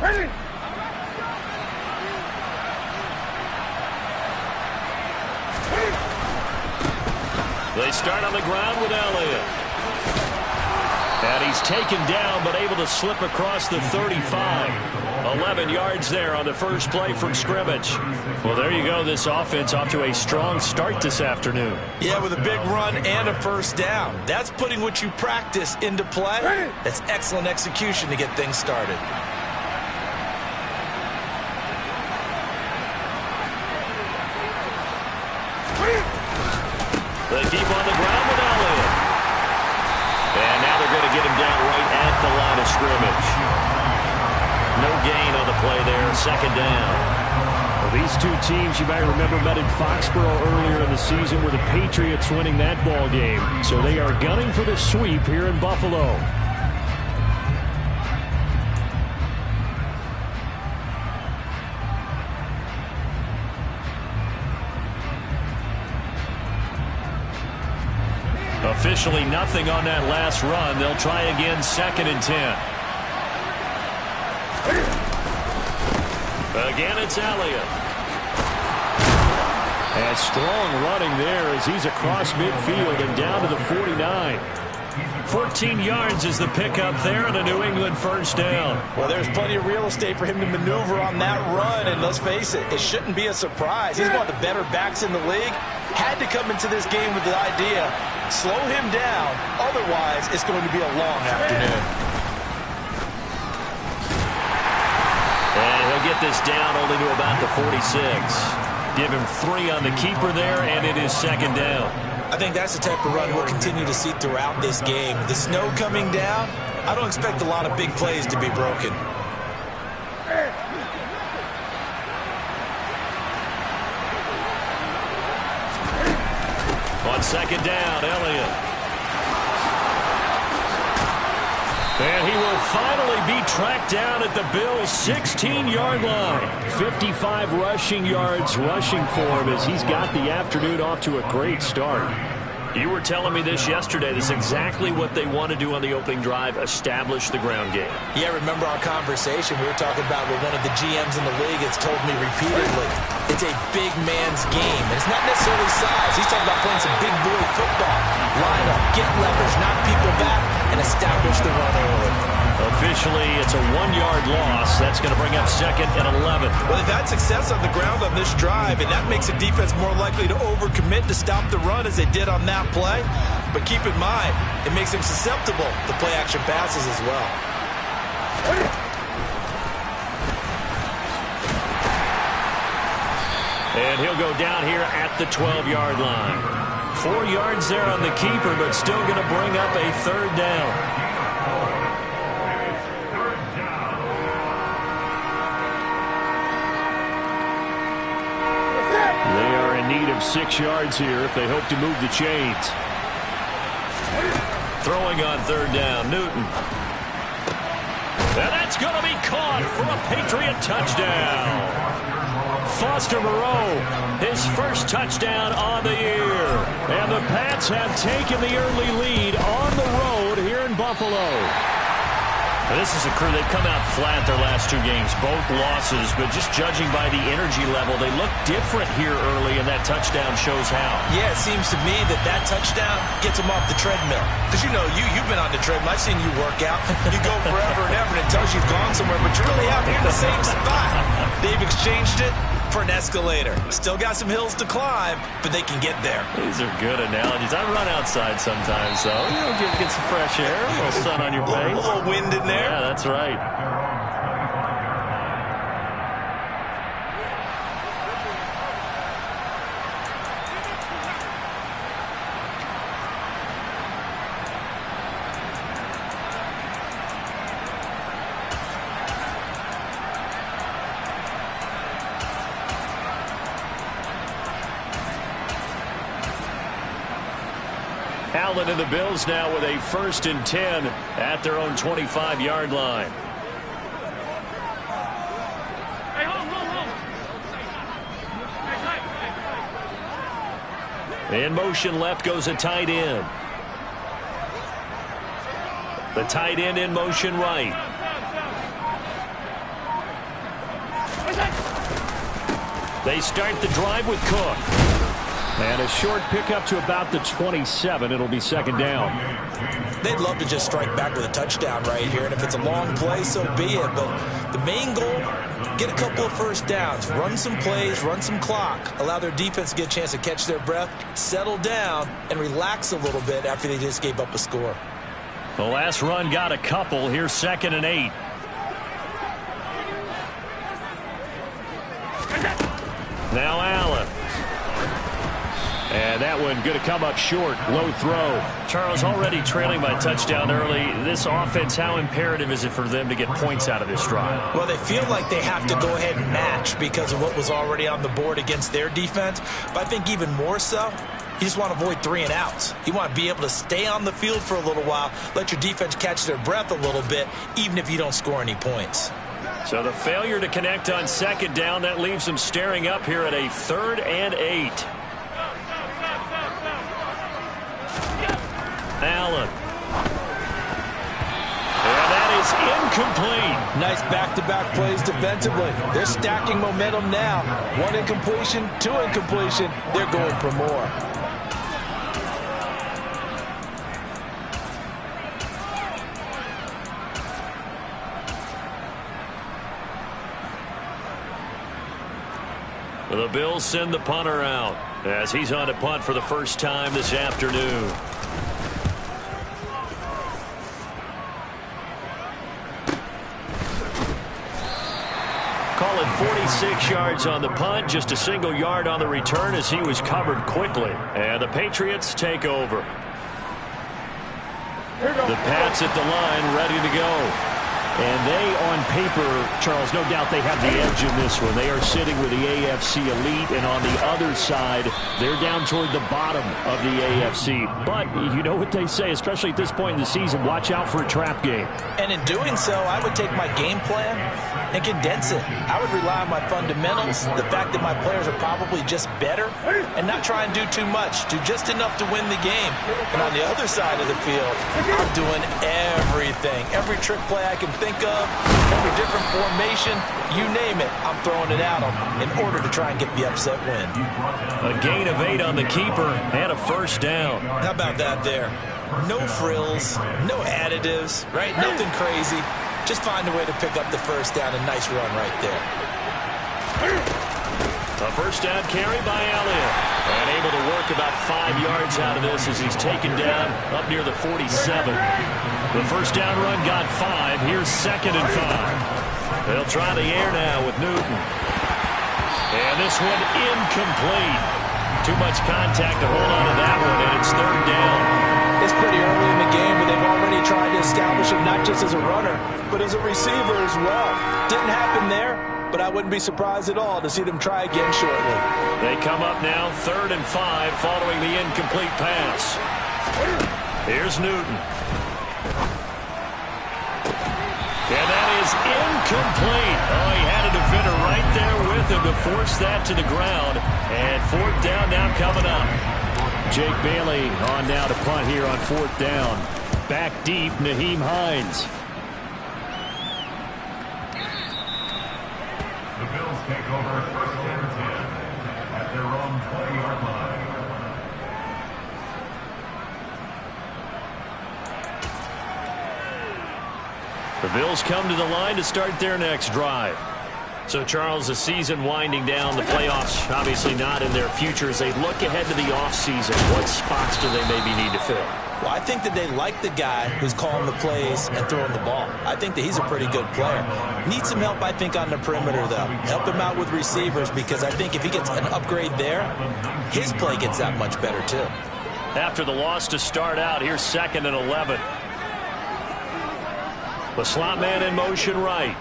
They start on the ground with Elliott. And he's taken down, but able to slip across the 35. 11 yards there on the first play from scrimmage. Well, there you go. This offense off to a strong start this afternoon. Yeah, with a big run and a first down. That's putting what you practice into play. That's excellent execution to get things started. They keep on the ground with Elliott. And now they're going to get him down right at the line of scrimmage. No gain on the play there. Second down. Well, these two teams, you might remember, met in Foxborough earlier in the season with the Patriots winning that ball game. So they are gunning for the sweep here in Buffalo. Officially nothing on that last run. They'll try again, 2nd and 10. Again, it's Elliott. And strong running there as he's across midfield and down to the 49. 14 yards is the pickup there and a New England first down. Well, there's plenty of real estate for him to maneuver on that run, and let's face it, it shouldn't be a surprise. He's one of the better backs in the league. Had to come into this game with the idea, slow him down, otherwise it's going to be a long afternoon. And he'll get this down only to about the 46. Give him 3 on the keeper there, and it is 2nd down. I think that's the type of run we'll continue to see throughout this game. With the snow coming down, I don't expect a lot of big plays to be broken. On 2nd down, Elliott. And he will finally be tracked down at the Bills' 16-yard line. 55 rushing yards rushing for him as he's got the afternoon off to a great start. You were telling me this yesterday. This is exactly what they want to do on the opening drive, establish the ground game. Yeah, remember our conversation we were talking about with one of the GMs in the league has told me repeatedly. It's a big man's game. And it's not necessarily size. He's talking about playing some big boy football. Line up, get leverage, knock people back, and establish the run early. Officially, it's a 1-yard loss. That's going to bring up 2nd and 11. Well, they've had success on the ground on this drive, and that makes the defense more likely to overcommit to stop the run as they did on that play. But keep in mind, it makes them susceptible to play-action passes as well. And he'll go down here at the 12-yard line. 4 yards there on the keeper, but still going to bring up a 3rd down. They are in need of 6 yards here if they hope to move the chains. Throwing on 3rd down, Newton. And that's going to be caught for a Patriot touchdown. Foster Moreau, his first touchdown on the year. And the Pats have taken the early lead on the road here in Buffalo. This is a crew, they've come out flat their last 2 games, both losses, but just judging by the energy level, they look different here early, and that touchdown shows how. Yeah, it seems to me that touchdown gets them off the treadmill. Because, you know, you've been on the treadmill. I've seen you work out. You go forever and ever, and it tells you you've gone somewhere, but you're really out here in the same spot. They've exchanged it for an escalator. Still got some hills to climb, but they can get there. These are good analogies. I run outside sometimes, though. You know, get some fresh air, a little sun on your face. A little wind in there. Yeah, that's right. Allen and the Bills now with a 1st and 10 at their own 25-yard line. In motion left goes a tight end. The tight end in motion right. They start the drive with Cook. And a short pickup to about the 27. It'll be second down. They'd love to just strike back with a touchdown right here, and if it's a long play, so be it. But the main goal, get a couple of first downs, run some plays, run some clock, allow their defense to get a chance to catch their breath, settle down, and relax a little bit after they just gave up a score. The last run got a couple. Here's 2nd and 8. Now Allen. And that one going to come up short. Low throw. Charles, already trailing by touchdown early. This offense, how imperative is it for them to get points out of this drive? Well, they feel like they have to go ahead and match because of what was already on the board against their defense. But I think even more so, you just want to avoid 3 and outs. You want to be able to stay on the field for a little while, let your defense catch their breath a little bit, even if you don't score any points. So the failure to connect on 2nd down, that leaves them staring up here at a 3rd and 8. Allen. And that is incomplete. Nice back-to-back plays defensively. They're stacking momentum now. 1 incompletion, 2 incompletion. They're going for more. The Bills send the punter out as he's on to punt for the first time this afternoon. Call it 46 yards on the punt, just a single yard on the return as he was covered quickly. And the Patriots take over. The Pats at the line, ready to go. And they, on paper, Charles, no doubt they have the edge in this one. They are sitting with the AFC elite, and on the other side, they're down toward the bottom of the AFC. But you know what they say, especially at this point in the season, watch out for a trap game. And in doing so, I would take my game plan and condense it. I would rely on my fundamentals, the fact that my players are probably just better, and not try and do too much, do just enough to win the game. And on the other side of the field, I'm doing everything, every trick play I can think of, every different formation, you name it, I'm throwing it at them in order to try and get the upset win. A gain of 8 on the keeper and a first down. How about that there? No frills, no additives, right? Nothing crazy. Just find a way to pick up the first down. A nice run right there. A first down carry by Elliott. And able to work about 5 yards out of this as he's taken down up near the 47. The first down run got 5. Here's 2nd and 5. They'll try the air now with Newton. And this one incomplete. Too much contact to hold on to that one, and it's 3rd down. It's pretty early in the game, but they've already tried to establish him not just as a runner, but as a receiver as well. Didn't happen there, but I wouldn't be surprised at all to see them try again shortly. They come up now 3rd and 5 following the incomplete pass. Here's Newton. And that is incomplete. Oh, he had a defender right there with him to force that to the ground. And 4th down now coming up. Jake Bailey on now to punt here on 4th down. Back deep, Nyheim Hines. The Bills take over 1st and 10 at their own 20-yard line. The Bills come to the line to start their next drive. So, Charles, the season winding down, the playoffs obviously not in their future. As they look ahead to the offseason, what spots do they maybe need to fill? Well, I think that they like the guy who's calling the plays and throwing the ball. I think that he's a pretty good player. Needs some help, I think, on the perimeter, though. Help him out with receivers, because I think if he gets an upgrade there, his play gets that much better, too. After the loss to start out, here's 2nd and 11. The slot man in motion right.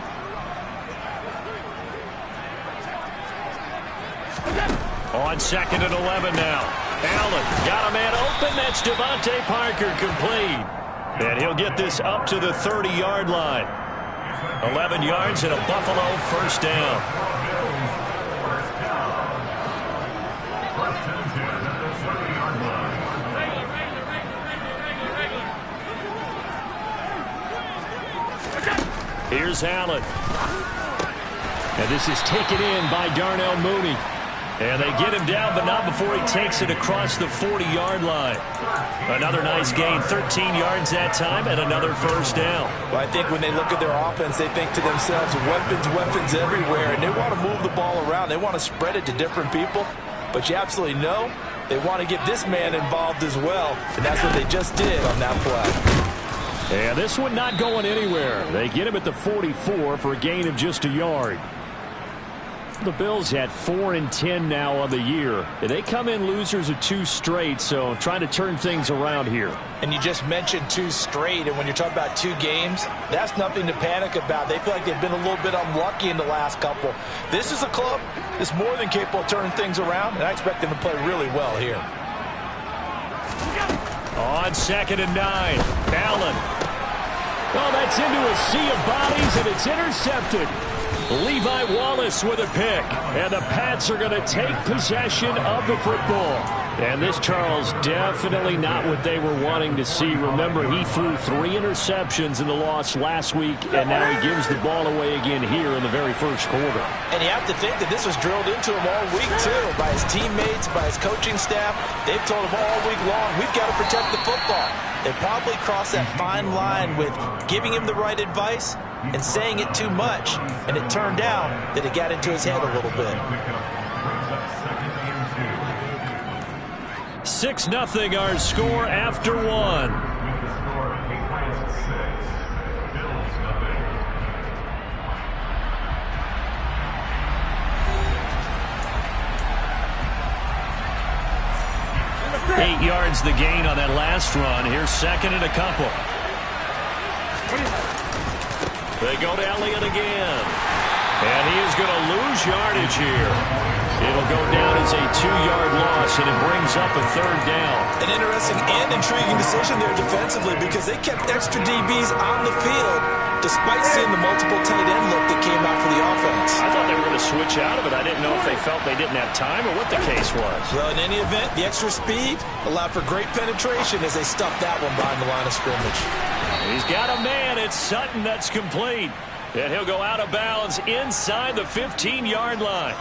On 2nd and 11 now. Allen got a man open. That's Devontae Parker complete. And he'll get this up to the 30-yard line. 11 yards and a Buffalo first down. Here's Allen. And this is taken in by Darnell Mooney. And they get him down, but not before he takes it across the 40-yard line. Another nice gain, 13 yards that time, and another first down. Well, I think when they look at their offense, they think to themselves, weapons, weapons everywhere, and they want to move the ball around. They want to spread it to different people, but you absolutely know they want to get this man involved as well, and that's what they just did on that play. And this one not going anywhere. They get him at the 44 for a gain of just a yard. The Bills at 4-10 now on the year. They come in losers of 2 straight, so trying to turn things around here. And you just mentioned 2 straight, and when you're talking about 2 games, that's nothing to panic about. They feel like they've been a little bit unlucky in the last couple. This is a club that's more than capable of turning things around, and I expect them to play really well here. On 2nd and 9, Allen. Oh, that's into a sea of bodies, and it's intercepted. Levi Wallace with a pick, and the Pats are going to take possession of the football. And this, Charles, definitely not what they were wanting to see. Remember, he threw 3 interceptions in the loss last week, and now he gives the ball away again here in the very first quarter. And you have to think that this was drilled into him all week, too, by his teammates, by his coaching staff. They've told him all week long, we've got to protect the football. They probably crossed that fine line with giving him the right advice and saying it too much, and it turned out that it got into his head a little bit. 6-0 our score after 1. Eight yards the gain on that last run. Here's 2nd and a couple. They go to Elliott again. And he is going to lose yardage here. It'll go down as a 2-yard loss, and it brings up a 3rd down. An interesting and intriguing decision there defensively, because they kept extra DBs on the field despite seeing the multiple tight end look that came out for the offense. I thought they were going to switch out of it. I didn't know if they felt they didn't have time or what the case was. Well, in any event, the extra speed allowed for great penetration as they stuffed that one behind the line of scrimmage. He's got a man. It's Sutton that's complete. And he'll go out of bounds inside the 15-yard line.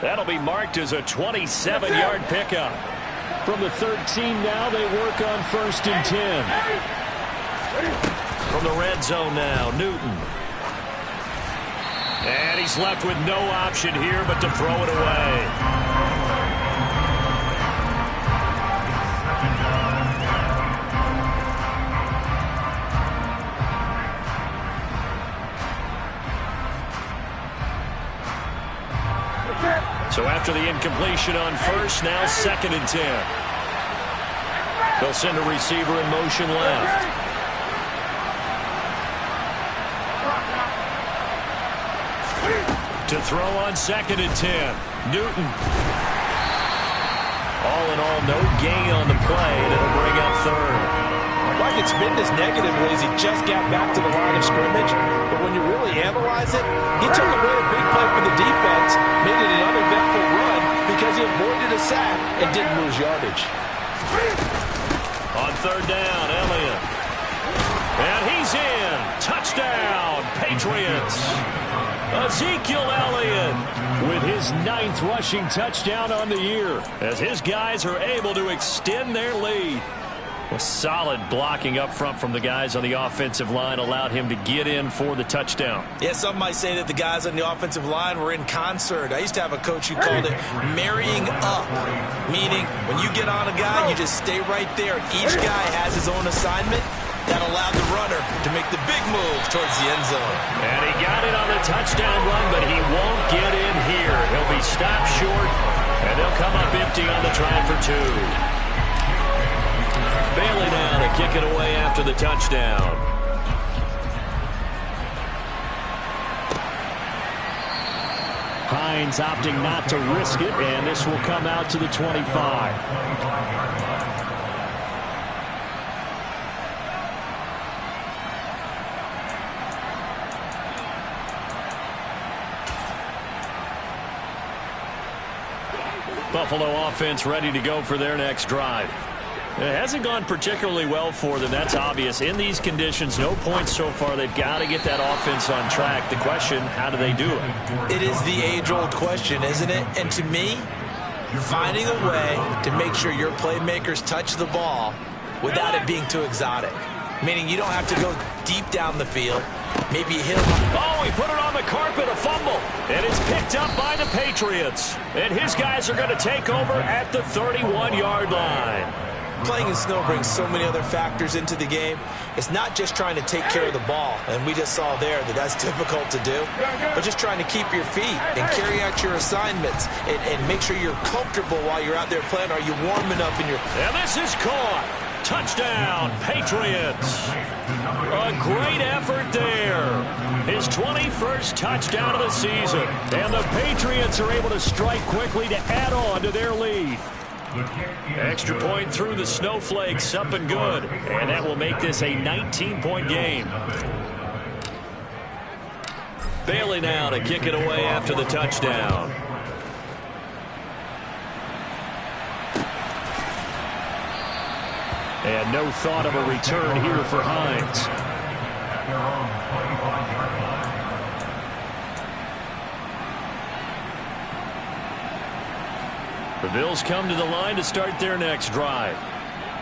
That'll be marked as a 27-yard pickup. From the 13 now, they work on 1st and 10. From the red zone now, Newton. And he's left with no option here but to throw it away. So after the incompletion on 1st, now 2nd and 10. They'll send a receiver in motion left. To throw on 2nd and 10. Newton. All in all, no gain on the play, and it'll bring up 3rd. Like it's been this negative ways, he just got back to the line of scrimmage. But when you really analyze it, he took away a big play for the defense, made it an uneventful run because he avoided a sack and didn't lose yardage. On 3rd down, Elliott. And he's in. Touchdown, Patriots. Ezekiel Elliott with his 9th rushing touchdown on the year as his guys are able to extend their lead. Well, solid blocking up front from the guys on the offensive line allowed him to get in for the touchdown. Yeah, some might say that the guys on the offensive line were in concert. I used to have a coach who called it marrying up, meaning when you get on a guy, you just stay right there. Each guy has his own assignment. That allowed the runner to make the big move towards the end zone. And he got it on the touchdown run, but he won't get in here. He'll be stopped short, and they'll come up empty on the try for 2. Bailey now to kick it away after the touchdown. Hines opting not to risk it, and this will come out to the 25. Buffalo offense ready to go for their next drive. It hasn't gone particularly well for them. That's obvious. In these conditions, no points so far. They've got to get that offense on track. The question, how do they do it? It is the age-old question, isn't it? And to me, finding a way to make sure your playmakers touch the ball without it being too exotic. Meaning you don't have to go deep down the field. Maybe you hit him. Oh, he put it on the carpet, a fumble. And it's picked up by the Patriots. And his guys are going to take over at the 31-yard line. Playing in snow brings so many other factors into the game. It's not just trying to take care of the ball, and we just saw there that that's difficult to do, but just trying to keep your feet and carry out your assignments and make sure you're comfortable while you're out there playing. Are you warm enough in your... And this is caught. Touchdown, Patriots. A great effort there. His 21st touchdown of the season. And the Patriots are able to strike quickly to add on to their lead. Extra point through the snowflakes, up and good. And that will make this a 19-point game. Bailey now to kick it away after the touchdown. And no thought of a return here for Hines. The Bills come to the line to start their next drive.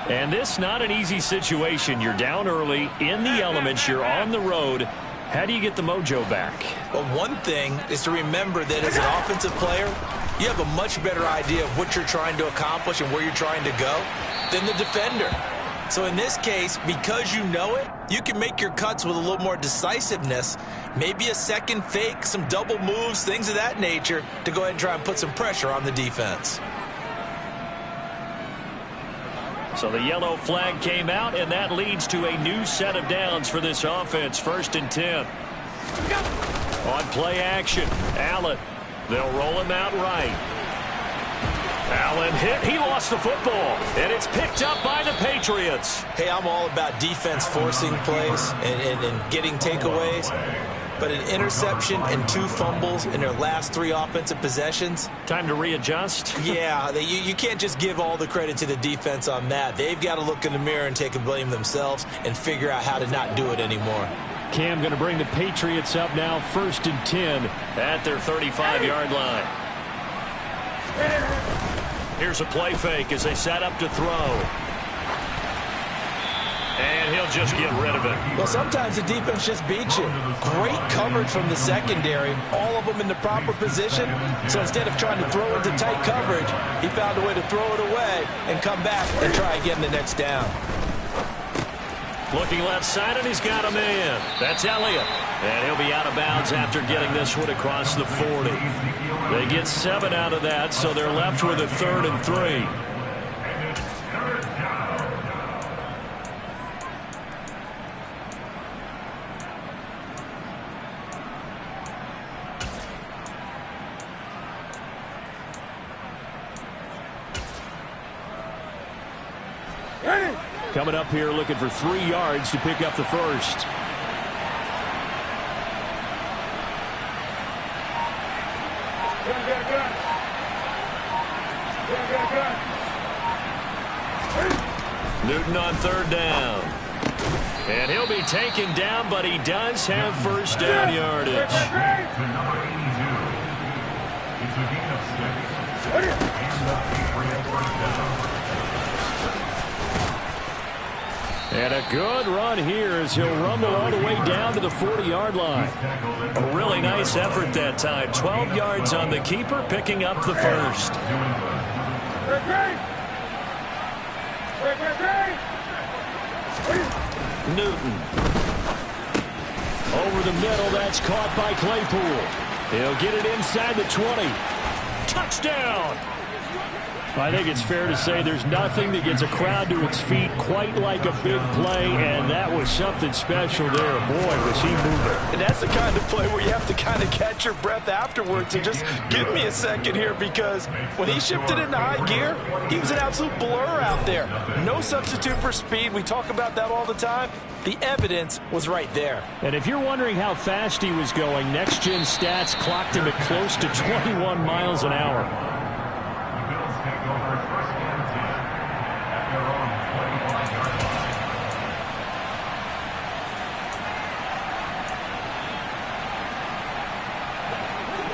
And this not an easy situation. You're down early, in the elements, you're on the road. How do you get the mojo back? Well, one thing is to remember that as an offensive player, you have a much better idea of what you're trying to accomplish and where you're trying to go than the defender. So in this case, because you know it, you can make your cuts with a little more decisiveness, maybe a second fake, some double moves, things of that nature, to go ahead and try and put some pressure on the defense. So the yellow flag came out, and that leads to a new set of downs for this offense. 1st and 10. On play action, Allen. They'll roll him out right. Allen hit. He lost the football. And it's picked up by the Patriots. Hey, I'm all about defense forcing plays and getting takeaways. But an interception and 2 fumbles in their last 3 offensive possessions. Time to readjust? Yeah, you can't just give all the credit to the defense on that. They've got to look in the mirror and take a blame themselves and figure out how to not do it anymore. Cam going to bring the Patriots up now, 1st and 10 at their 35-yard line. Here's a play fake as they set up to throw. And he'll just get rid of it. Well, sometimes the defense just beats you. Great coverage from the secondary, all of them in the proper position. So instead of trying to throw into tight coverage, he found a way to throw it away and come back and try again the next down. Looking left side, and he's got a man. That's Elliott. And he'll be out of bounds after getting this one across the 40. They get 7 out of that, so they're left with a 3rd and 3. Coming up here looking for 3 yards to pick up the first. Newton on 3rd down. And he'll be taken down, but he does have first down yardage. It's a gain of 6. And the Patriots first down. And a good run here as he'll rumble all the way down to the 40-yard line. A really nice effort that time. 12 yards on the keeper, picking up the first. Newton. Over the middle, that's caught by Claypool. He'll get it inside the 20. Touchdown! I think it's fair to say there's nothing that gets a crowd to its feet quite like a big play, and that was something special there. Boy, was he moving. And that's the kind of play where you have to kind of catch your breath afterwards and just give me a second here, because when he shifted into high gear, he was an absolute blur out there. No substitute for speed. We talk about that all the time. The evidence was right there. And if you're wondering how fast he was going, next-gen stats clocked him at close to 21 miles an hour. Take over 1st and 10 at their own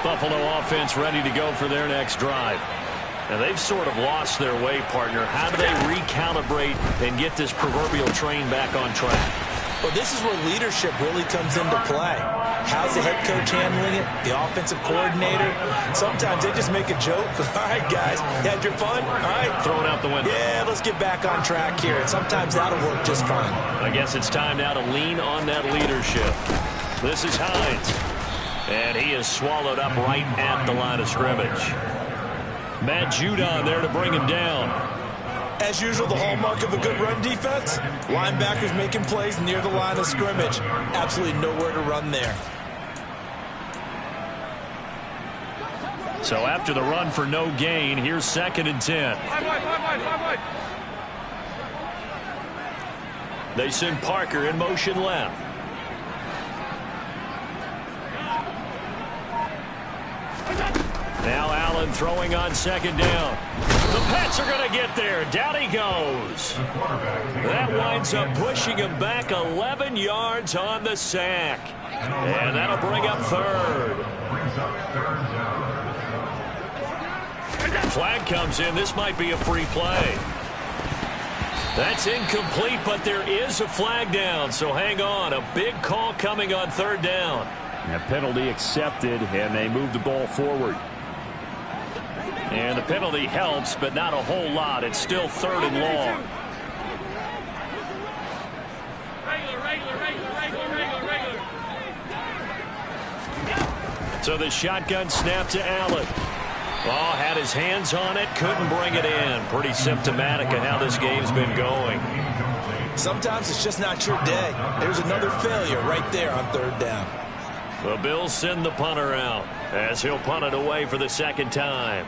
Buffalo offense ready to go for their next drive. Now, they've sort of lost their way, partner. How do they recalibrate and get this proverbial train back on track? Well, this is where leadership really comes into play. How's the head coach handling it? The offensive coordinator? Sometimes they just make a joke. All right, guys, you had your fun? All right. Throw it out the window. Yeah, let's get back on track here. And sometimes that'll work just fine. I guess it's time now to lean on that leadership. This is Hines. And he is swallowed up right at the line of scrimmage. Matt Judon there to bring him down. As usual, the hallmark of a good run defense, linebackers making plays near the line of scrimmage. Absolutely nowhere to run there. So after the run for no gain, here's 2nd and 10. They send Parker in motion left. Now Allen throwing on 2nd down. The Pats are going to get there. Down he goes. That winds up pushing him back 11 yards on the sack. And that'll bring up 3rd. Flag comes in. This might be a free play. That's incomplete, but there is a flag down. So hang on. A big call coming on 3rd down. A penalty accepted, and they move the ball forward. And the penalty helps, but not a whole lot. It's still 3rd and long. So the shotgun snap to Allen. Oh, had his hands on it, couldn't bring it in. Pretty symptomatic of how this game's been going. Sometimes it's just not your day. There's another failure right there on 3rd down. The Bills send the punter out as he'll punt it away for the 2nd time.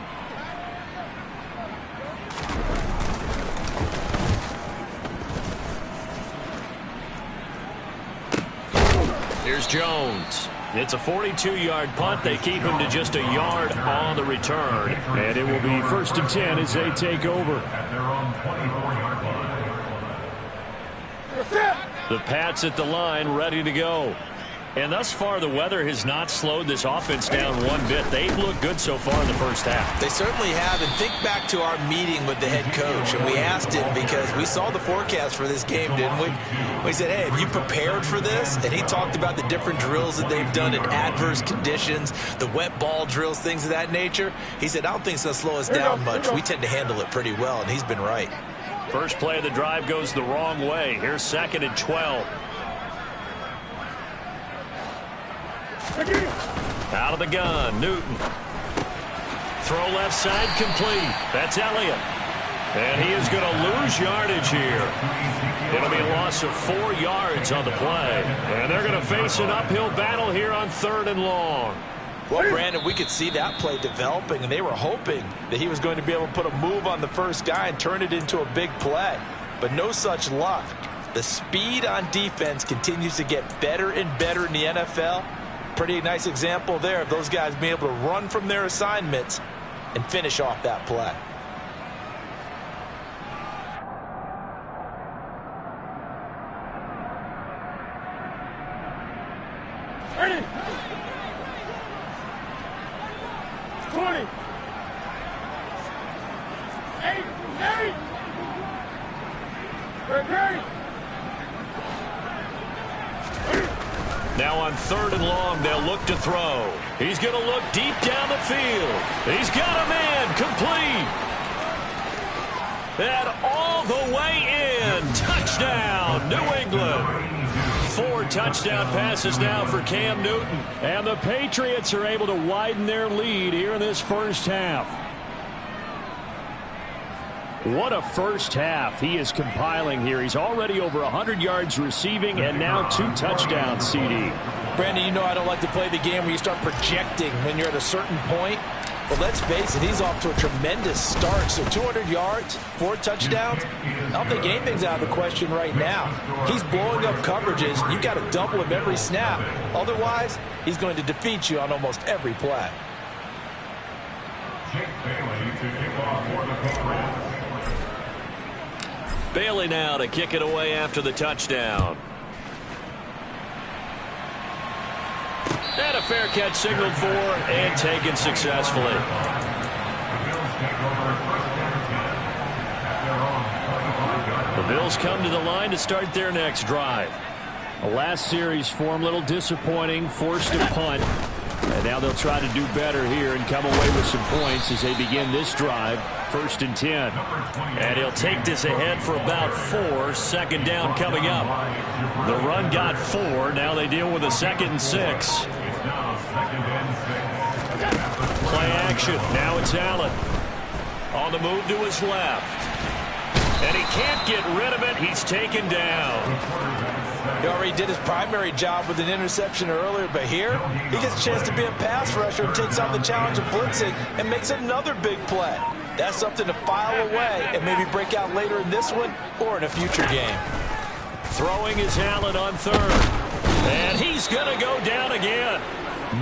Here's Jones. It's a 42-yard punt. They keep him to just a yard on the return. And it will be 1st and 10 as they take over. At their own 24-yard line. The Pats at the line ready to go. And thus far, the weather has not slowed this offense down one bit. They've looked good so far in the first half. They certainly have. And think back to our meeting with the head coach. And we asked him because we saw the forecast for this game, didn't we? We said, hey, have you prepared for this? And he talked about the different drills that they've done in adverse conditions, the wet ball drills, things of that nature. He said, I don't think it's going to slow us down much. We tend to handle it pretty well, and he's been right. First play of the drive goes the wrong way. Here's 2nd and 12. Out of the gun, Newton. Throw left side complete. That's Elliott. And he is going to lose yardage here. It'll be a loss of 4 yards on the play. And they're going to face an uphill battle here on 3rd and long. Well, Brandon, we could see that play developing, and they were hoping that he was going to be able to put a move on the first guy and turn it into a big play. But no such luck. The speed on defense continues to get better and better in the NFL. Pretty nice example there of those guys being able to run from their assignments and finish off that play. Ready. 20. 8. Ready. Now on 3rd and long, they'll look to throw. He's going to look deep down the field. He's got a man complete. And all the way in. Touchdown, New England. 4 touchdown passes now for Cam Newton. And the Patriots are able to widen their lead here in this first half. What a first half he is compiling here. He's already over 100 yards receiving and now 2 touchdowns, CD. Brandon, you know I don't like to play the game where you start projecting when you're at a certain point. But let's face it, he's off to a tremendous start. So 200 yards, 4 touchdowns. I don't think anything's out of the question right now. He's blowing up coverages. You got to double him every snap. Otherwise, he's going to defeat you on almost every play. Jake Bailey to kick off for the Patriots. Bailey now to kick it away after the touchdown. And a fair catch signaled for and taken successfully. The Bills come to the line to start their next drive. The last series for him, a little disappointing, forced a punt. And now they'll try to do better here and come away with some points as they begin this drive. 1st and 10. And he'll take this ahead for about 4. 2nd down coming up. The run got 4. Now they deal with a 2nd and 6. Play action. Now it's Allen. On the move to his left. And he can't get rid of it. He's taken down. He already did his primary job with an interception earlier, but here he gets a chance to be a pass rusher and takes on the challenge of blitzing and makes another big play. That's something to file away and maybe break out later in this one or in a future game. Throwing is Allen on 3rd. And he's going to go down again.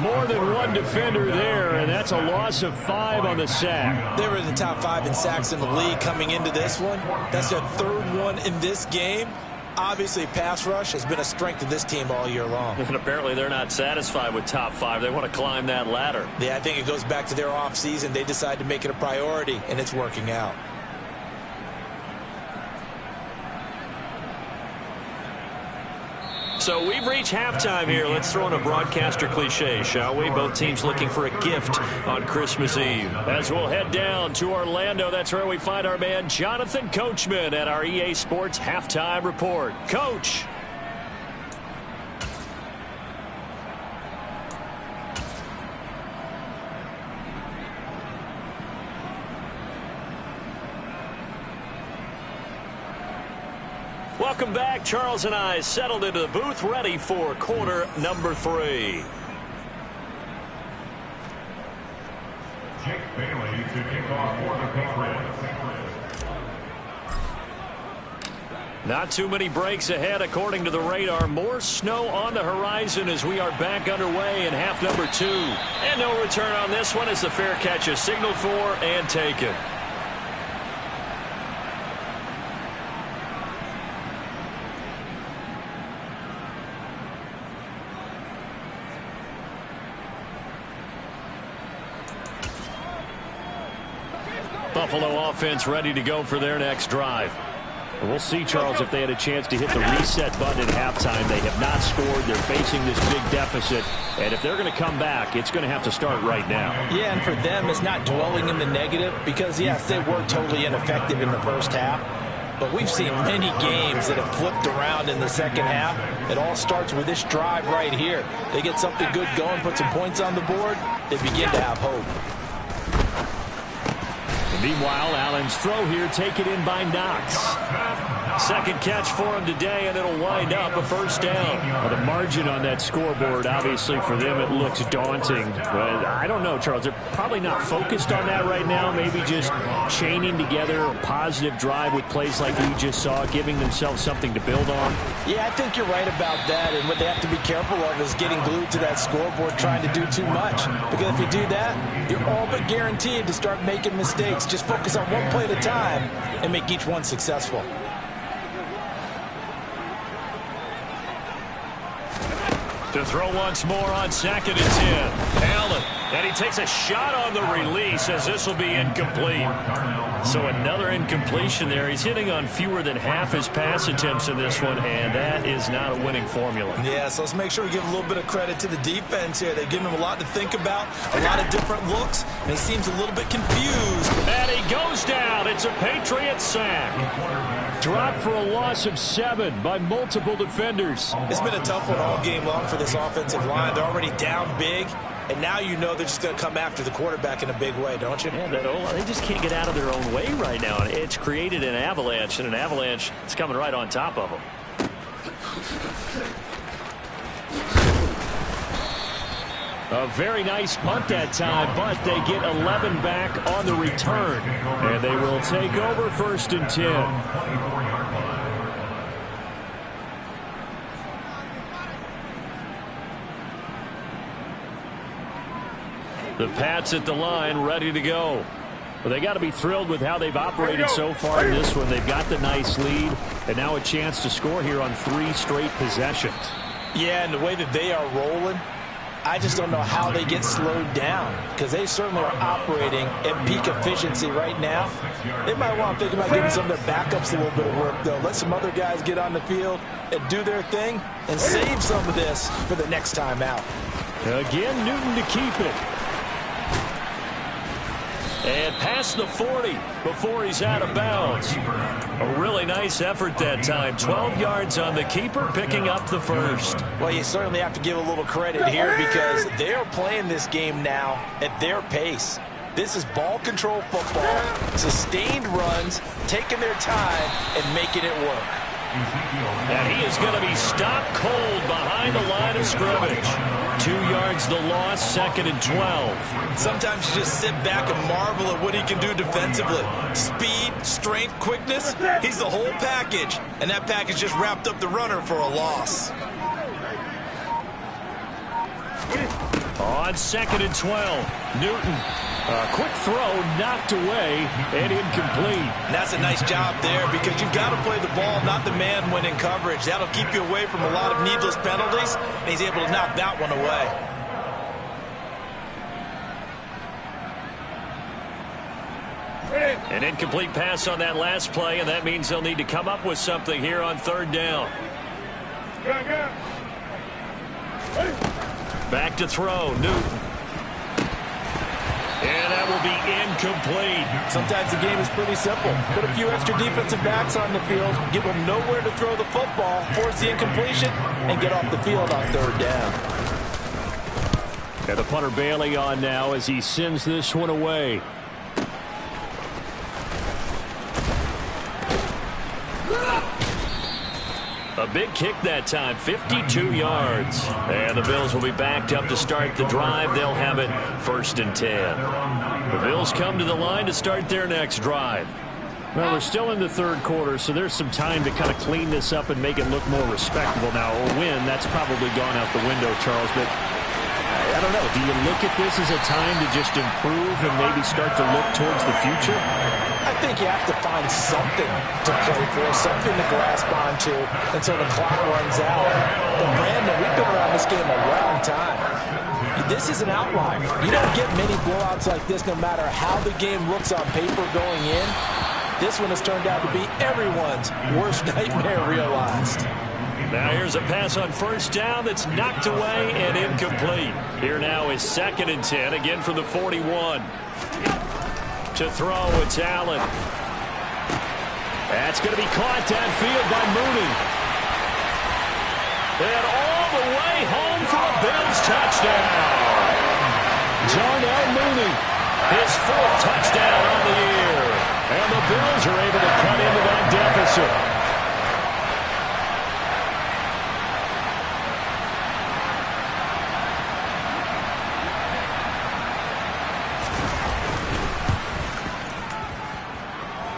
More than one defender there, and that's a loss of 5 on the sack. They were in the top 5 in sacks in the league coming into this one. That's their 3rd one in this game. Obviously, pass rush has been a strength of this team all year long. And apparently they're not satisfied with top 5. They want to climb that ladder. Yeah, I think it goes back to their offseason. They decided to make it a priority, and it's working out. So we've reached halftime here. Let's throw in a broadcaster cliche, shall we? Both teams looking for a gift on Christmas Eve. As we'll head down to Orlando, that's where we find our man Jonathan Coachman at our EA Sports Halftime Report. Coach. Welcome back. Charles and I settled into the booth, ready for quarter number 3. Jake Bailey to kick off for the Patriots. Not too many breaks ahead according to the radar. More snow on the horizon as we are back underway in half number 2. And no return on this one as the fair catch is signaled for and taken. Buffalo offense ready to go for their next drive. We'll see, Charles, if they had a chance to hit the reset button at halftime. They have not scored. They're facing this big deficit. And if they're going to come back, it's going to have to start right now. Yeah, and for them, it's not dwelling in the negative because, yes, they were totally ineffective in the first half. But we've seen many games that have flipped around in the second half. It all starts with this drive right here. They get something good going, put some points on the board, they begin to have hope. Meanwhile, Allen's throw here taken in by Knox. Second catch for him today, and it'll wind up a 1st down. Well, the margin on that scoreboard, obviously, for them, it looks daunting. But I don't know, Charles. They're probably not focused on that right now. Maybe just chaining together a positive drive with plays like we just saw, giving themselves something to build on. Yeah, I think you're right about that. And what they have to be careful of is getting glued to that scoreboard trying to do too much. Because if you do that, you're all but guaranteed to start making mistakes. Just focus on one play at a time and make each one successful. To throw once more on 2nd and 10. Allen, and he takes a shot on the release as this will be incomplete. So another incompletion there. He's hitting on fewer than half his pass attempts in this one, and that is not a winning formula. Yeah, so let's make sure we give a little bit of credit to the defense here. They've given him a lot to think about, a lot of different looks, and he seems a little bit confused. And he goes down. It's a Patriot sack. Dropped for a loss of 7 by multiple defenders. It's been a tough one all game long for this offensive line. They're already down big, and now you know they're just going to come after the quarterback in a big way, don't you? Yeah, they just can't get out of their own way right now. And it's created an avalanche, and an avalanche is coming right on top of them. A very nice punt that time, but they get 11 back on the return. And they will take over 1st and 10. The Pats at the line, ready to go. Well, they got to be thrilled with how they've operated so far in this one. They've got the nice lead, and now a chance to score here on 3 straight possessions. Yeah, and the way that they are rolling, I just don't know how they get slowed down, because they certainly are operating at peak efficiency right now. They might want to think about giving some of their backups a little bit of work, though. Let some other guys get on the field and do their thing and save some of this for the next time out. Again, Newton to keep it. And past the 40 before he's out of bounds. A really nice effort that time. 12 yards on the keeper, picking up the first. Well, you certainly have to give a little credit here because they're playing this game now at their pace. This is ball control football, sustained runs, taking their time and making it work. And he is going to be stopped cold behind the line of scrimmage. 2 yards the loss, 2nd and 12. Sometimes you just sit back and marvel at what he can do defensively. Speed, strength, quickness, he's the whole package. And that package just wrapped up the runner for a loss. On 2nd and 12, Newton. A quick throw knocked away and incomplete. And that's a nice job there because you've got to play the ball, not the man when in coverage. That'll keep you away from a lot of needless penalties, and he's able to knock that one away. An incomplete pass on that last play, and that means they'll need to come up with something here on 3rd down. Back to throw, Newton. And that will be incomplete. Sometimes the game is pretty simple. Put a few extra defensive backs on the field, give them nowhere to throw the football, force the incompletion, and get off the field on 3rd down. And the punter Bailey on now as he sends this one away. A big kick that time, 52 yards. And the Bills will be backed up to start the drive. They'll have it 1st and 10. The Bills come to the line to start their next drive. Well, we're still in the 3rd quarter, so there's some time to kind of clean this up and make it look more respectable. Now, a win, that's probably gone out the window, Charles, but I don't know. Do you look at this as a time to just improve and maybe start to look towards the future? I think you have to find something to play for, something to grasp onto until the clock runs out. But, Brandon, we've been around this game a long time. This is an outlier. You don't get many blowouts like this no matter how the game looks on paper going in. This one has turned out to be everyone's worst nightmare realized. Now here's a pass on 1st down that's knocked away and incomplete. Here now is 2nd and 10, again from the 41. To throw, it's Allen. That's going to be caught downfield by Mooney. And all the way home for a Bills touchdown. Darnell Mooney, his 4th touchdown on the year. And the Bills are able to cut into that deficit.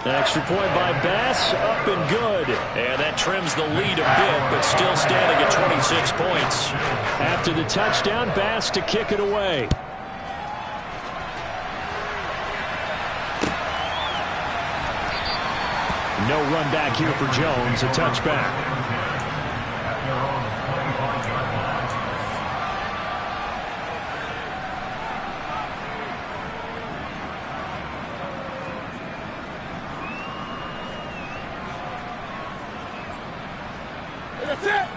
Extra point by Bass, up and good. And that trims the lead a bit, but still standing at 26 points. After the touchdown, Bass to kick it away. No run back here for Jones, a touchback.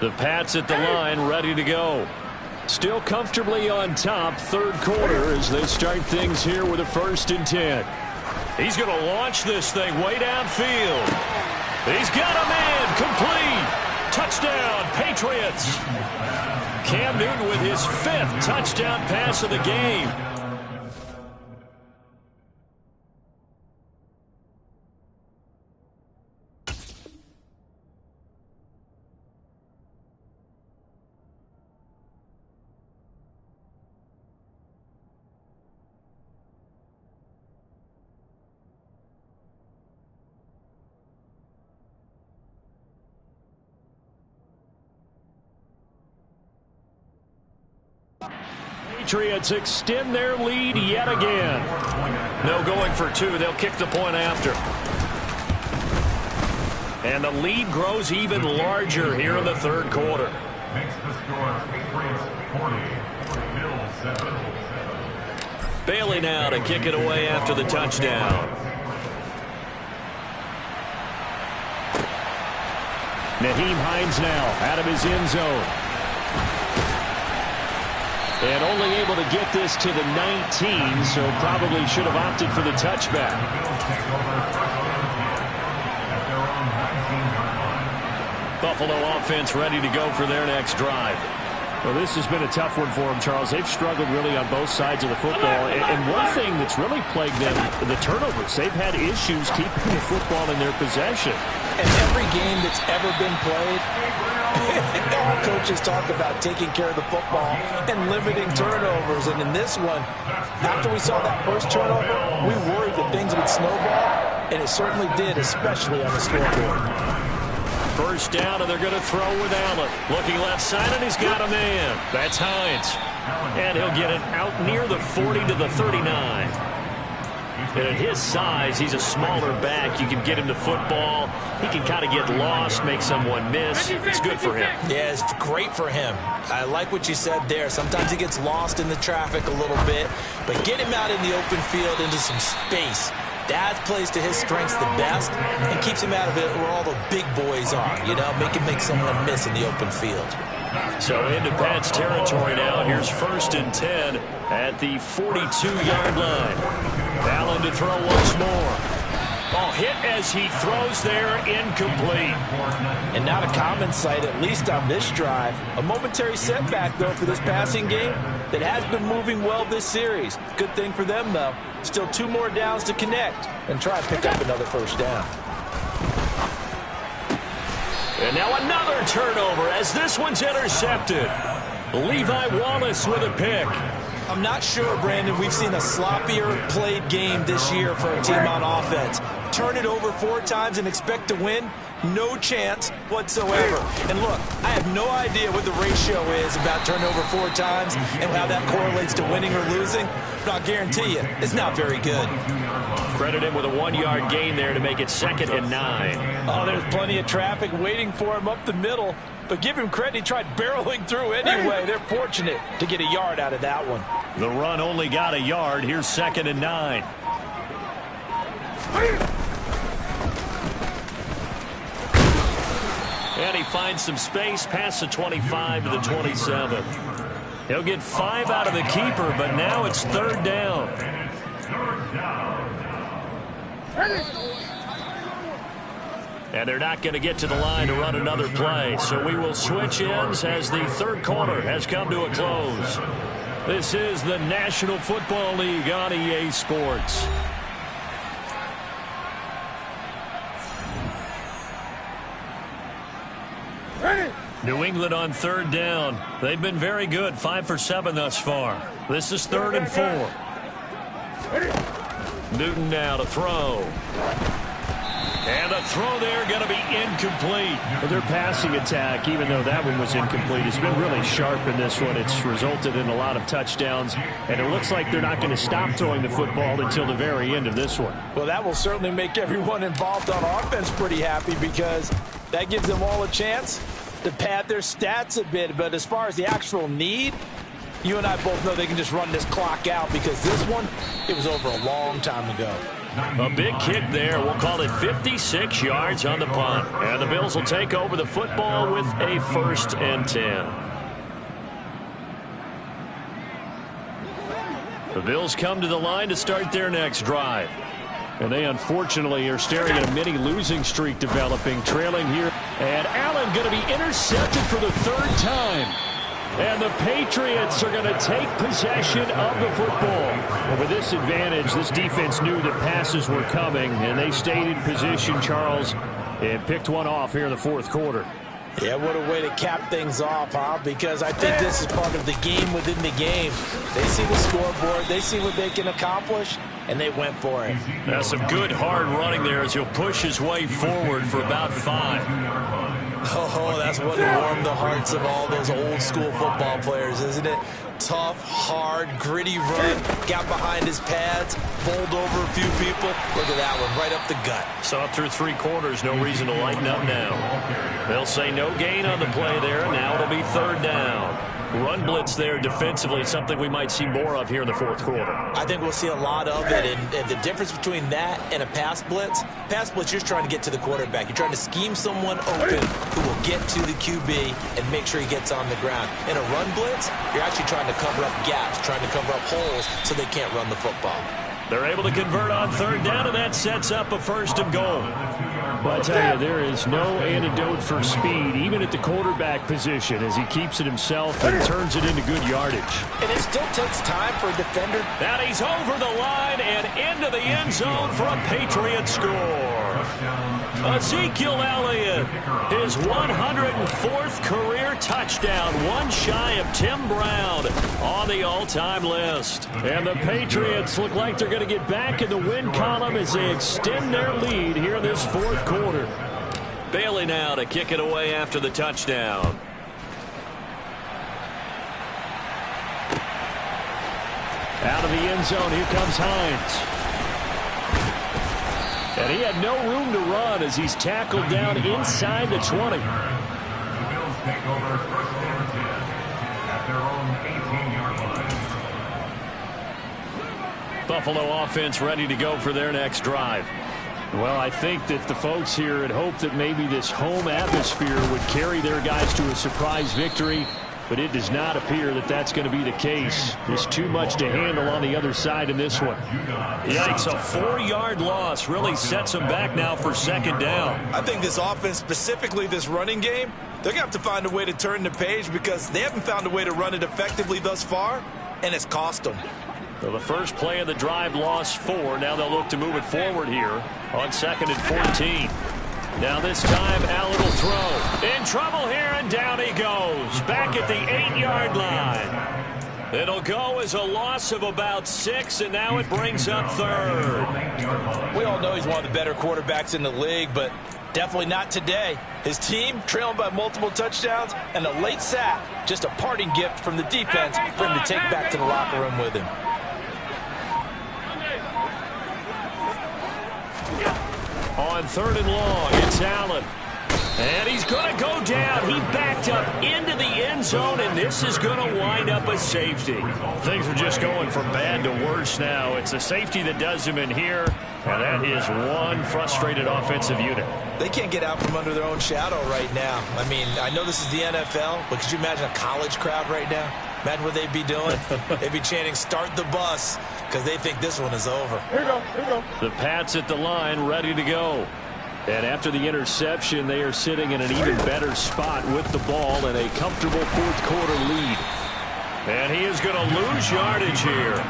The Pats at the line, ready to go. Still comfortably on top, 3rd quarter as they start things here with a 1st and 10. He's going to launch this thing way downfield. He's got a man, complete. Touchdown, Patriots. Cam Newton with his 5th touchdown pass of the game. Patriots extend their lead yet again. No going for 2. They'll kick the point after. And the lead grows even larger here in the 3rd quarter. Makes the score Patriots 40, Bailey now to kick it away after the touchdown. Nyheim Hines now out of his end zone. And only able to get this to the 19, so probably should have opted for the touchback. Buffalo offense ready to go for their next drive. Well, this has been a tough one for them, Charles. They've struggled really on both sides of the football. And one thing that's really plagued them, the turnovers. They've had issues keeping the football in their possession. And every game that's ever been played, all coaches talk about taking care of the football and limiting turnovers. And in this one, after we saw that first turnover, we worried that things would snowball, and it certainly did, especially on the scoreboard. First down, and they're going to throw with Allen. Looking left side, and he's got a man. That's Hines. And he'll get it out near the 40 to the 39. And at his size, he's a smaller back. You can get him to football. He can kind of get lost, make someone miss. It's good for him. Yeah, it's great for him. I like what you said there. Sometimes he gets lost in the traffic a little bit, but get him out in the open field into some space. That plays to his strengths the best and keeps him out of it where all the big boys are, you know, make someone miss in the open field. So into Pat's territory now. Here's 1st and 10 at the 42-yard line. Allen to throw once more. Ball hit as he throws there, incomplete. And not a common sight, at least on this drive. A momentary setback, though, for this passing game that has been moving well this series. Good thing for them, though. Still 2 more downs to connect and try and pick up another first down. And now another turnover as this one's intercepted. Levi Wallace with a pick. I'm not sure, Brandon, we've seen a sloppier played game this year for a team on offense. Turn it over 4 times and expect to win? No chance whatsoever. And look, I have no idea what the ratio is about turnover 4 times and how that correlates to winning or losing, but I'll guarantee you, it's not very good. Credit him with a 1-yard gain there to make it 2nd and 9. Oh, there's plenty of traffic waiting for him up the middle, but give him credit, he tried barreling through anyway. They're fortunate to get a yard out of that one. The run only got a yard. Here's 2nd and 9. And he finds some space past the 25 to the 27. He'll get 5 out of the keeper, but now it's 3rd down. And they're not going to get to the line to run another play. So we will switch ends as the 3rd quarter has come to a close. This is the National Football League on EA Sports. New England on 3rd down. They've been very good, 5 for 7 thus far. This is 3rd and 4. Newton now to throw. And the throw there going to be incomplete. Well, their passing attack, even though that one was incomplete, has been really sharp in this one. It's resulted in a lot of touchdowns, and it looks like they're not going to stop throwing the football until the very end of this one. Well, that will certainly make everyone involved on offense pretty happy because that gives them all a chance to pad their stats a bit. But as far as the actual need, you and I both know they can just run this clock out because this one, it was over a long time ago. A big kick there. We'll call it 56 yards on the punt. And the Bills will take over the football with a 1st and 10. The Bills come to the line to start their next drive. And they unfortunately are staring at a mini losing streak developing, trailing here. And Allen going to be intercepted for the 3rd time. And the Patriots are going to take possession of the football. And with this advantage, this defense knew that passes were coming, and they stayed in position, Charles, and picked one off here in the 4th quarter. Yeah, what a way to cap things off, huh? Because I think this is part of the game within the game. They see the scoreboard, they see what they can accomplish, and they went for it. Now some good hard running there as he'll push his way forward for about 5. Oh, that's what warmed the hearts of all those old school football players, isn't it? Tough, hard, gritty run, got behind his pads, bowled over a few people. Look at that one, right up the gut. Saw through 3 quarters, no reason to lighten up now. They'll say no gain on the play there, and now it'll be 3rd down. Run blitz there defensively, something we might see more of here in the fourth quarter. I think we'll see a lot of it, and the difference between that and a pass blitz, you're trying to get to the quarterback. You're trying to scheme someone open who will get to the QB and make sure he gets on the ground. In a run blitz, you're actually trying to cover up gaps, trying to cover up holes so they can't run the football. They're able to convert on third down, and that sets up a first and goal. But I tell you, there is no antidote for speed, even at the quarterback position, as he keeps it himself and turns it into good yardage. And it still takes time for a defender. And he's over the line and into the end zone for a Patriot score. Ezekiel Elliott, his 104th career touchdown, one shy of Tim Brown on the all-time list. And the Patriots look like they're going to get back in the win column as they extend their lead here in this fourth quarter. Bailey now to kick it away after the touchdown. Out of the end zone, here comes Hines. And he had no room to run as he's tackled down inside the 20. The Bills take over first and 10 at their own 18-yard line. Buffalo offense ready to go for their next drive. Well, I think that the folks here had hoped that maybe this home atmosphere would carry their guys to a surprise victory, but it does not appear that that's going to be the case. There's too much to handle on the other side in this one. Yikes, a 4-yard loss really sets them back now for second down. I think this offense, specifically this running game, they're going to have to find a way to turn the page because they haven't found a way to run it effectively thus far, and it's cost them. So the first play of the drive lost 4. Now they'll look to move it forward here on 2nd and 14. Now this time Allen will throw. In trouble here, and down he goes. Back at the 8-yard line. It'll go as a loss of about 6, and now it brings up third. We all know he's one of the better quarterbacks in the league, but definitely not today. His team trailing by multiple touchdowns, and a late sack, just a parting gift from the defense for him to take back to the locker room with him. On 3rd and long, it's Allen. And he's going to go down. He backed up into the end zone, and this is going to wind up a safety. Things are just going from bad to worse now. It's a safety that does him in here, and that is one frustrated offensive unit. They can't get out from under their own shadow right now. I mean, I know this is the NFL, but could you imagine a college crowd right now? Imagine what they'd be doing. They'd be chanting, "Start the bus," because they think this one is over. Here we go, here we go. The Pats at the line, ready to go. And after the interception, they are sitting in an even better spot with the ball and a comfortable fourth quarter lead. And he is going to lose yardage here.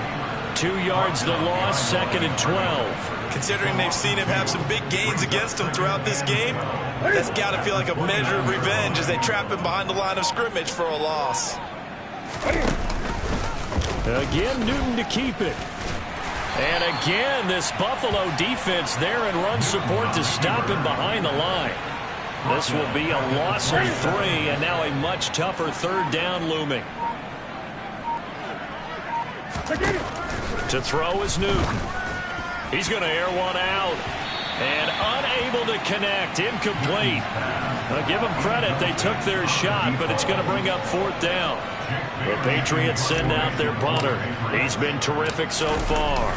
2 yards the loss, 2nd and 12. Considering they've seen him have some big gains against him throughout this game, that's got to feel like a measure of revenge as they trap him behind the line of scrimmage for a loss. Again, Newton to keep it. And again, this Buffalo defense there in run support to stop him behind the line. This will be a loss of 3, and now a much tougher 3rd down looming. To throw is Newton. He's going to air one out. And unable to connect. Incomplete. Now, give them credit. They took their shot, but it's going to bring up 4th down. The Patriots send out their punter. He's been terrific so far.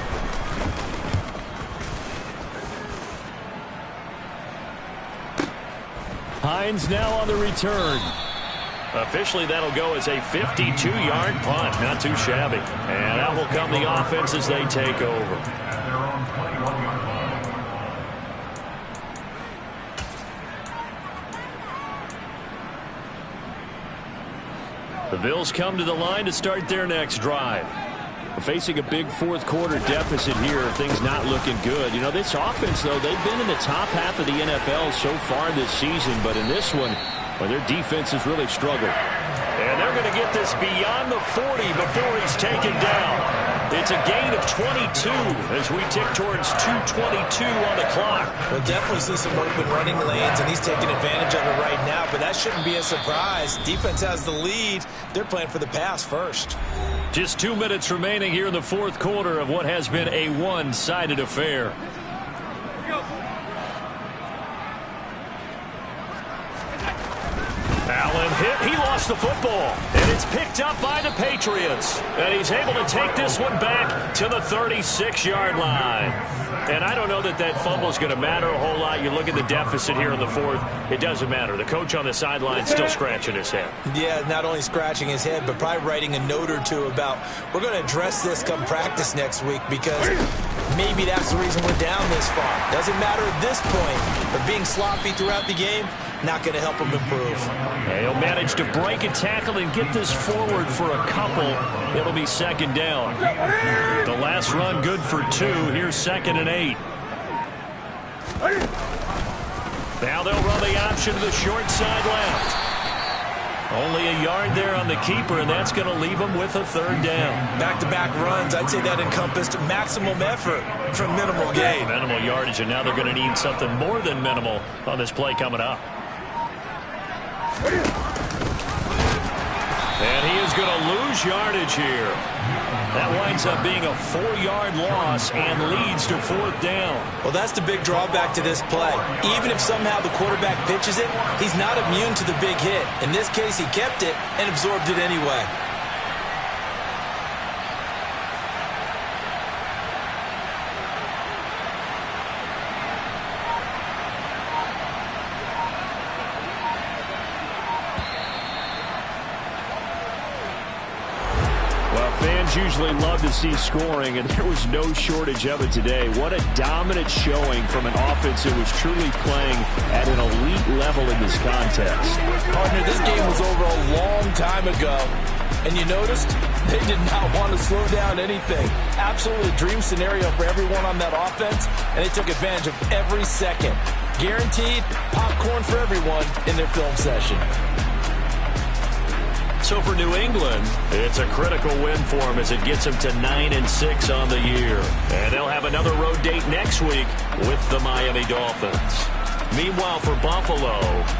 Hines now on the return. Officially, that'll go as a 52-yard punt. Not too shabby. And out will come the offense as they take over. At their own 21-yard line. The Bills come to the line to start their next drive. Facing a big fourth quarter deficit here, things not looking good. You know, this offense, though, they've been in the top half of the NFL so far this season, but in this one, well, their defense has really struggled. And they're going to get this beyond the 40 before he's taken down. It's a gain of 22 as we tick towards 2:22 on the clock. We'll definitely see some open running lanes, and he's taking advantage of it right now, but that shouldn't be a surprise. Defense has the lead. They're playing for the pass first. Just 2 minutes remaining here in the fourth quarter of what has been a one-sided affair. Allen hit. He lost lost the football, and it's picked up by the Patriots. And he's able to take this one back to the 36-yard line. And I don't know that that fumble is going to matter a whole lot. You look at the deficit here in the fourth, it doesn't matter. The coach on the sideline still scratching his head. Yeah, not only scratching his head, but probably writing a note or two about, we're going to address this come practice next week, because maybe that's the reason we're down this far. Doesn't matter at this point, but being sloppy throughout the game, not going to help him improve. He'll manage to break a tackle and get this forward for a couple. It'll be second down. The last run good for 2. Here's 2nd and 8. Now they'll run the option to the short side left. Only a yard there on the keeper, and that's going to leave him with a 3rd down. Back-to-back runs, I'd say that encompassed maximum effort from minimal gain. Minimal yardage, and now they're going to need something more than minimal on this play coming up. And he is going to lose yardage here. That winds up being a 4-yard loss and leads to 4th down. Well, that's the big drawback to this play. Even if somehow the quarterback pitches it, he's not immune to the big hit. In this case, he kept it and absorbed it anyway. Fans usually love to see scoring, and there was no shortage of it today. What a dominant showing from an offense that was truly playing at an elite level in this contest. Partner, this game was over a long time ago, and you noticed they did not want to slow down anything. Absolutely dream scenario for everyone on that offense, and they took advantage of every second. Guaranteed popcorn for everyone in their film session. So for New England, it's a critical win for them as it gets them to 9-6 on the year. And they'll have another road date next week with the Miami Dolphins. Meanwhile, for Buffalo,